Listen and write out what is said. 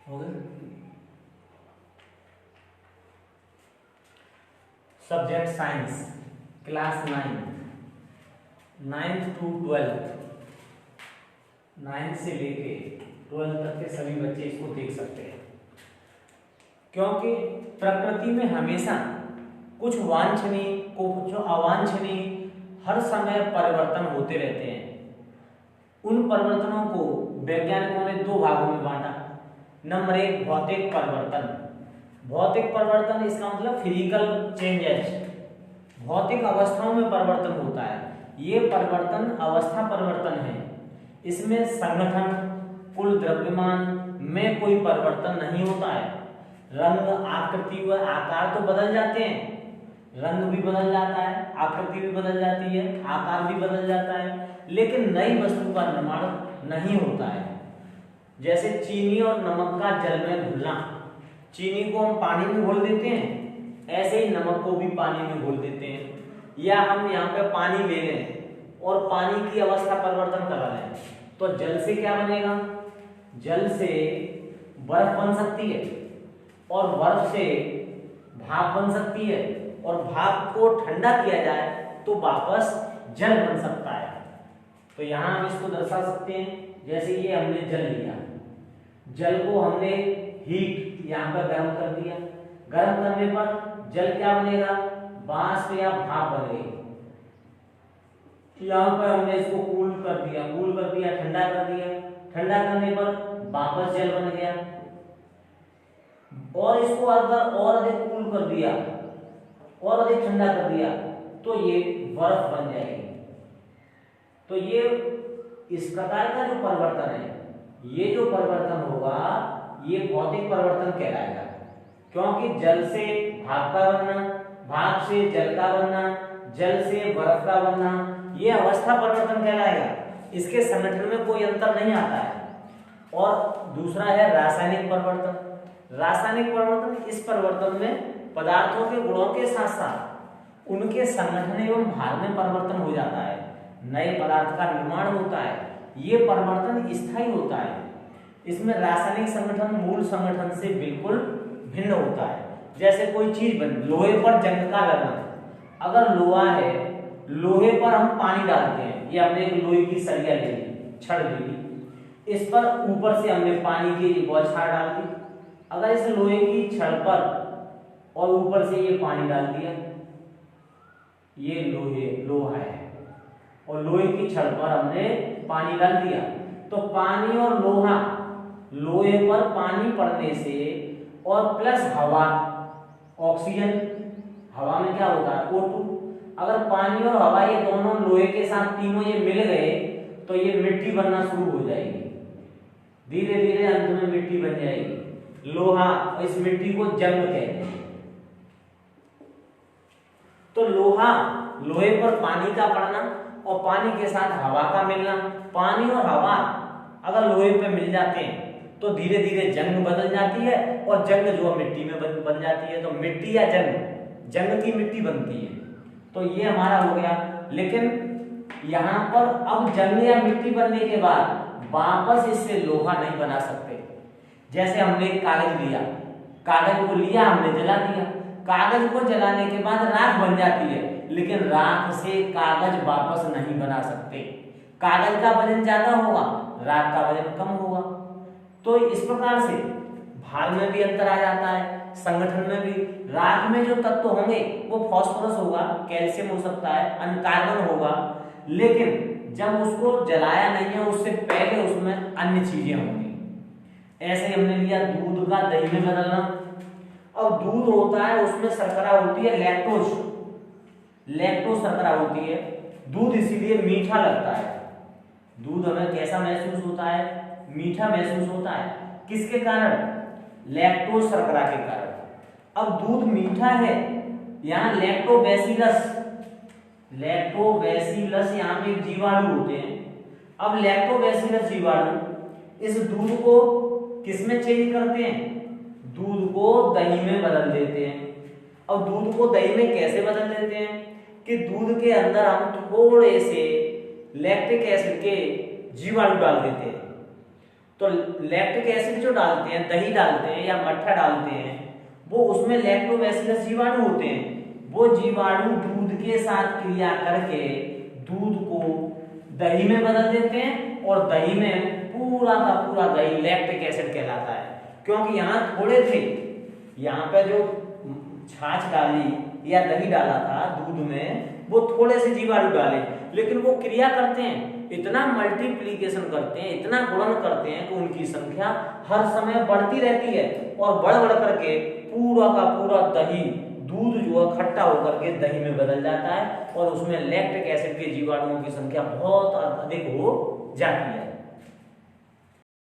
हो गया। Subject science, class 9th to 12th, 9th से लेके 12th तक के सभी बच्चे इसको देख सकते हैं, क्योंकि प्रकृति में हमेशा कुछ वांछनीय कुछ अवांछनीय हर समय परिवर्तन होते रहते हैं। उन परिवर्तनों को वैज्ञानिकों ने दो भागों में बांटा। नंबर 1 भौतिक परिवर्तन। भौतिक परिवर्तन इसका मतलब फिजिकल चेंजेस, भौतिक अवस्थाओं में परिवर्तन होता है। ये परिवर्तन अवस्था परिवर्तन है। इसमें संगठन, कुल द्रव्यमान में कोई परिवर्तन नहीं होता है। रंग, आकृति व आकार तो बदल जाते हैं, रंग भी बदल जाता है, आकृति भी बदल जाती है, आकार भी बदल जाता है, लेकिन नई वस्तु का निर्माण नहीं होता है। जैसे चीनी और नमक का जल में घुलना, चीनी को हम पानी में घोल देते हैं, ऐसे ही नमक को भी पानी में घोल देते हैं। या हम यहाँ पे पानी ले लें और पानी की अवस्था परिवर्तन करा लें, तो जल से क्या बनेगा? जल से बर्फ बन सकती है, और बर्फ से भाप बन सकती है, और भाप को ठंडा किया जाए तो वापस जल बन सकता है। तो यहाँ हम इसको दर्शा सकते हैं, जैसे ये हमने जल लिया, जल को हमने हीट यहाँ पर गर्म कर दिया, गर्म करने पर जल क्या बनेगा? वाष्प या भाप बनेगी। यहाँ पर हमने इसको कूल कर दिया, ठंडा कर दिया, ठंडा करने पर वापस जल बन गया, और इसको अगर और अधिक कूल कर दिया और अधिक ठंडा कर दिया तो ये बर्फ बन जाएगी। तो ये इस प्रकार का जो परिवर्तन है, ये जो परिवर्तन होगा ये भौतिक परिवर्तन कहलाएगा, क्योंकि जल से भाप का बनना, भाप से जल का बनना, जल से बर्फ का बनना, ये अवस्था परिवर्तन कहलाएगा। इसके संगठन में कोई अंतर नहीं आता है। और दूसरा है रासायनिक परिवर्तन। रासायनिक परिवर्तन, इस परिवर्तन में पदार्थों के गुणों के साथ साथ उनके संगठन एवं भार में परिवर्तन हो जाता है, नए पदार्थ का निर्माण होता है। ये परिवर्तन स्थायी होता है। इसमें रासायनिक संगठन मूल संगठन से बिल्कुल भिन्न होता है। जैसे कोई चीज बन, लोहे पर जंग का लगना, अगर लोहा है, लोहे पर हम पानी डालते हैं, ये हमने एक लोहे की सरिया ले ली, छड़ ले ली, इस पर ऊपर से हमने पानी की बौछार डाल दी। अगर इस लोहे की छड़ पर और ऊपर से ये पानी डाल दिया, ये लोहा है, और लोहे की छड़ पर हमने पानी डाल दिया, तो पानी और लोहा, लोहे पर पानी पड़ने से और प्लस हवा, ऑक्सीजन, हवा में क्या होता है? O2। अगर पानी और हवा ये दोनों लोहे के साथ तीनों ये मिल गए तो ये मिट्टी बनना शुरू हो जाएगी, धीरे धीरे अंत में मिट्टी बन जाएगी। लोहा, इस मिट्टी को जंग कहते हैं। तो लोहा, लोहे पर पानी का पड़ना और पानी के साथ हवा का मिलना, पानी और हवा अगर लोहे पे मिल जाते हैं तो धीरे धीरे जंग बदल जाती है, और जंग जो मिट्टी में बन जाती है। तो मिट्टी या जंग की मिट्टी बनती है। तो ये हमारा हो गया। लेकिन यहाँ पर अब जंग या मिट्टी बनने के बाद वापस इससे लोहा नहीं बना सकते। जैसे हमने कागज लिया, कागज को लिया, हमने जला दिया, कागज को जलाने के बाद राख बन जाती है, लेकिन राख से कागज वापस नहीं बना सकते। कागज का वजन ज्यादा होगा, राख का वजन कम होगा। तो इस प्रकार से भार में भी अंतर आ जाता है, संगठन में भी। राख में जो तत्व होंगे वो फास्फोरस होगा, कैल्शियम हो सकता है, अन्य कार्बन होगा, लेकिन जब उसको जलाया नहीं है उससे पहले उसमें अन्य चीजें होंगी। ऐसे हमने लिया दूध का दही में बदलना। अब दूध होता है, उसमें शर्करा होती है, लैक्टोज शर्करा होती है। दूध इसीलिए मीठा लगता है। दूध हमें कैसा महसूस होता है? मीठा महसूस होता है। किसके कारण? लैक्टोज शर्करा के कारण। अब दूध मीठा है, यहाँ लैक्टोबैसिलस यहाँ पे जीवाणु होते हैं। अब लैक्टोबैसिलस जीवाणु इस दूध को किस में चेंज करते हैं? दूध को दही में बदल देते हैं। अब दूध को दही में कैसे बदल देते हैं? कि दूध के अंदर हम थोड़े से लैक्टिक एसिड के जीवाणु डाल देते हैं, तो लैक्टिक एसिड जो डालते हैं, दही डालते हैं या मट्ठा डालते हैं, वो उसमें लैक्टोबैसिलस जीवाणु होते हैं। वो जीवाणु दूध के साथ क्रिया करके दूध को दही में बदल देते हैं और दही में पूरा का पूरा दही लैक्टिक एसिड कहलाता है। क्योंकि यहाँ थोड़े थे, यहाँ पे जो छाछ डाली या दही डाला था दूध में, वो थोड़े से जीवाणु डाले, लेकिन वो क्रिया करते हैं, इतना मल्टीप्लीकेशन करते हैं, इतना गुणन करते हैं कि उनकी संख्या हर समय बढ़ती रहती है और बढ़ बढ़ करके पूरा का पूरा दही, दूध जो है खट्टा होकर के दही में बदल जाता है और उसमें लैक्टिक एसिड के जीवाणुओं की संख्या बहुत अधिक हो जाती है।